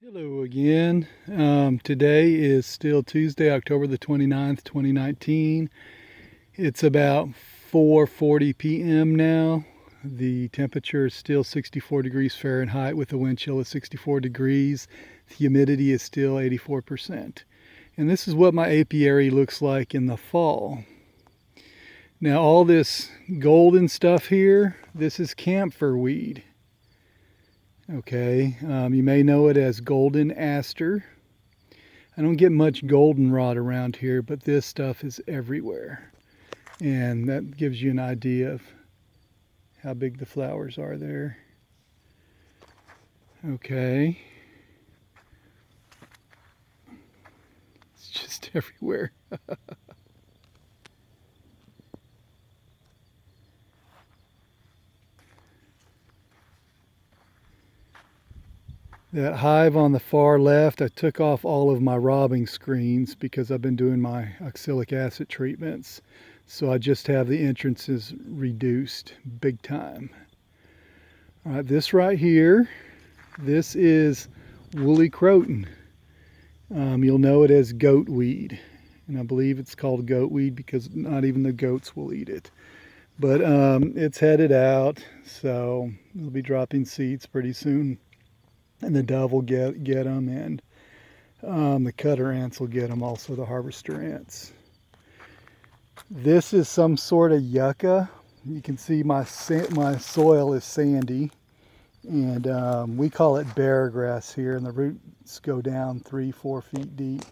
Hello again. Today is still Tuesday, October the 29th, 2019. It's about 4:40 p.m. now. The temperature is still 64 degrees Fahrenheit with a wind chill of 64 degrees. The humidity is still 84%. And this is what my apiary looks like in the fall. Now all this golden stuff here, this is camphor weed. Okay, you may know it as golden aster. I don't get much goldenrod around here, but this stuff is everywhere. And that gives you an idea of how big the flowers are there. Okay. It's just everywhere. That hive on the far left, I took off all of my robbing screens because I've been doing my oxalic acid treatments. So I just have the entrances reduced big time. All right, this right here, this is woolly croton. You'll know it as goat weed. And I believe it's called goat weed because not even the goats will eat it. But it's headed out, so it'll be dropping seeds pretty soon. And the dove will get them, and the cutter ants will get them, also the harvester ants. This is some sort of yucca. You can see my soil is sandy, and we call it bear grass here, and the roots go down 3-4 feet deep.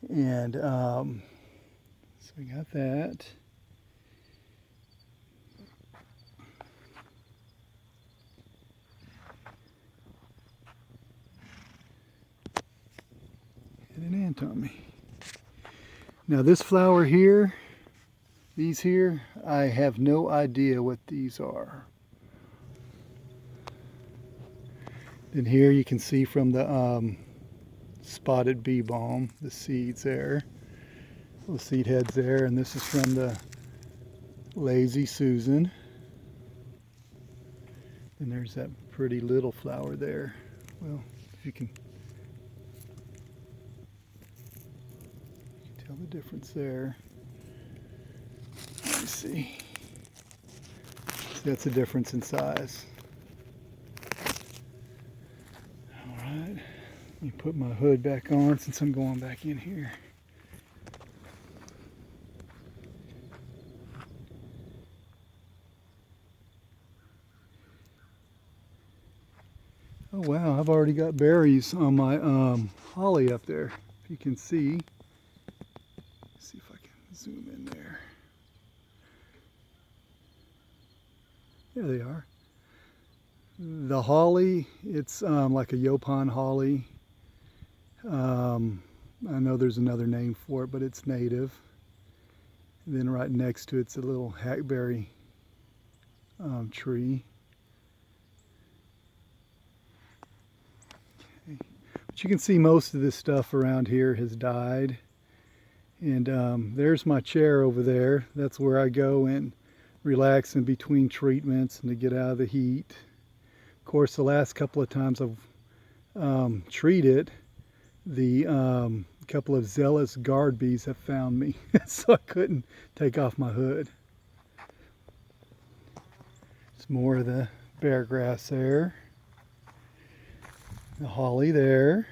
And so we got that. An ant on me. Now this flower here, these here, I have no idea what these are. Then here you can see from the spotted bee balm, the seeds there, little seed heads there, and this is from the lazy Susan. And there's that pretty little flower there. Well, if you can tell the difference there. Let me see. That's a difference in size. All right, let me put my hood back on since I'm going back in here. Oh wow, I've already got berries on my holly up there, if you can see. See if I can zoom in there. There they are. The holly, it's like a Yopon holly. I know there's another name for it, but it's native. And then right next to it's a little hackberry tree. Okay. But you can see most of this stuff around here has died. And there's my chair over there. That's where I go and relax in between treatments and to get out of the heat. Of course, the last couple of times I've treated, the couple of zealous guard bees have found me, so I couldn't take off my hood. It's more of the bear grass there, the holly there.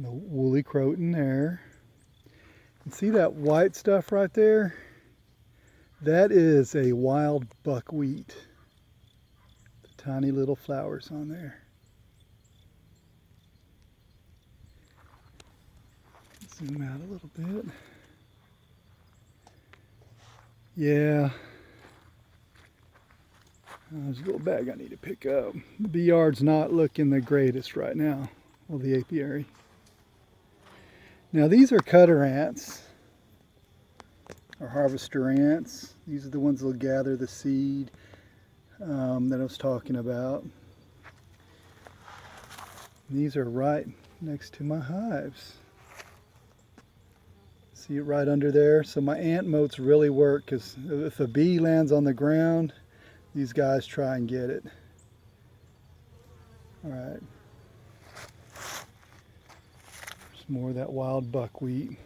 The woolly croton there. And see that white stuff right there? That is a wild buckwheat. The tiny little flowers on there. Zoom out a little bit. Yeah. There's a little bag I need to pick up. The bee yard's not looking the greatest right now. Well, the apiary. Now these are cutter ants, or harvester ants. These are the ones that will gather the seed that I was talking about. These are right next to my hives. See it right under there? So my ant moats really work, because if a bee lands on the ground, these guys try and get it. All right. There's more of that wild buckwheat.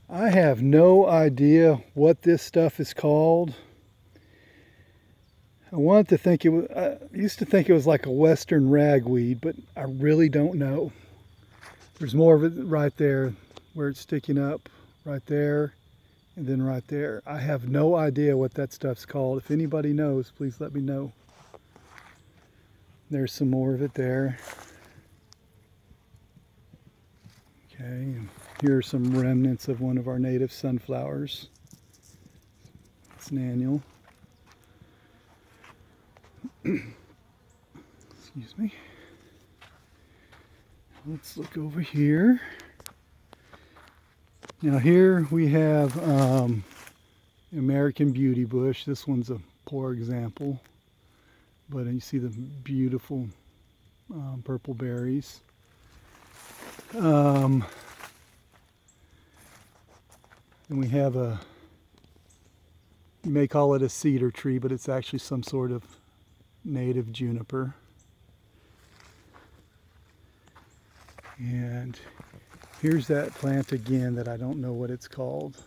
I have no idea what this stuff is called. I wanted to think it was, I used to think it was like a western ragweed, but I really don't know. There's more of it right there where it's sticking up, right there, and then right there. I have no idea what that stuff's called. If anybody knows, please let me know. There's some more of it there. Okay, and here are some remnants of one of our native sunflowers. It's an annual. Excuse me. Let's look over here. Now here we have American beauty bush. This one's a poor example, but you see the beautiful purple berries. And we have a, you may call it a cedar tree, but it's actually some sort of native juniper. And here's that plant again that I don't know what it's called.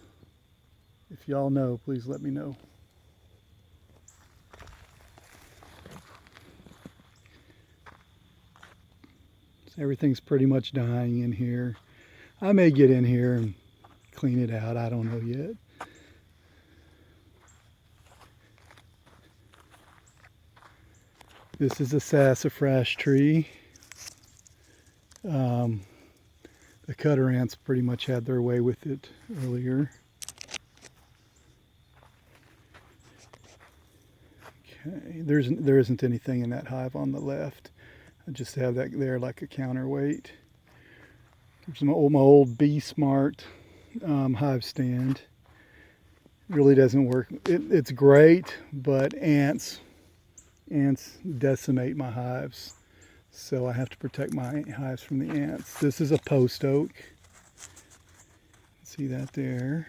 If y'all know, please let me know. So everything's pretty much dying in here. I may get in here and clean it out. I don't know yet. This is a sassafras tree. The cutter ants pretty much had their way with it earlier. Okay, there isn't anything in that hive on the left. I just have that there like a counterweight. Here's my old Be Smart hive stand. Really doesn't work. It's great, but ants decimate my hives. So I have to protect my hives from the ants. This is a post oak. See that there.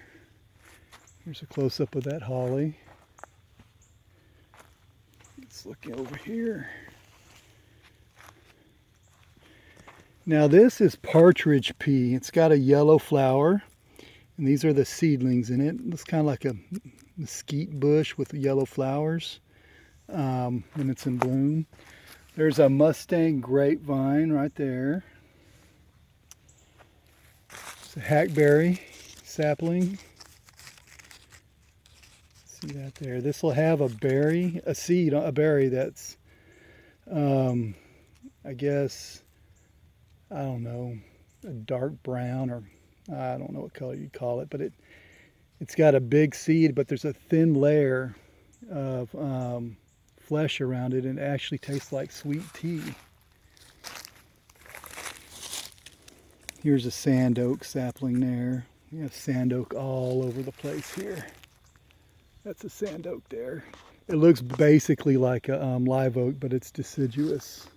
Here's a close-up of that holly. Let's look over here. Now this is partridge pea. It's got a yellow flower, and these are the seedlings in it. It's kind of like a mesquite bush with yellow flowers when it's in bloom. There's a Mustang grapevine right there. It's a hackberry sapling. See that there. This will have a berry, a seed, a berry that's, I guess, I don't know, a dark brown, or I don't know what color you'd call it, but it's got a big seed, but there's a thin layer of flesh around it, and it actually tastes like sweet tea. Here's a sand oak sapling there. We have sand oak all over the place here. That's a sand oak there. It looks basically like a live oak, but it's deciduous.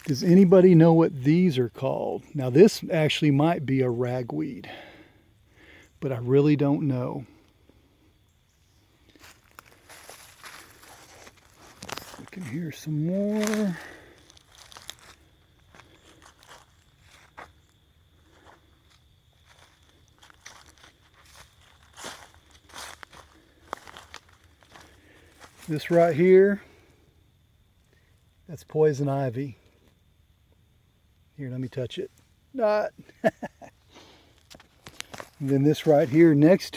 Does anybody know what these are called? Now this actually might be a ragweed, but I really don't know. Look in here some more. This right here, that's poison ivy. Here, let me touch it. Not. And then this right here next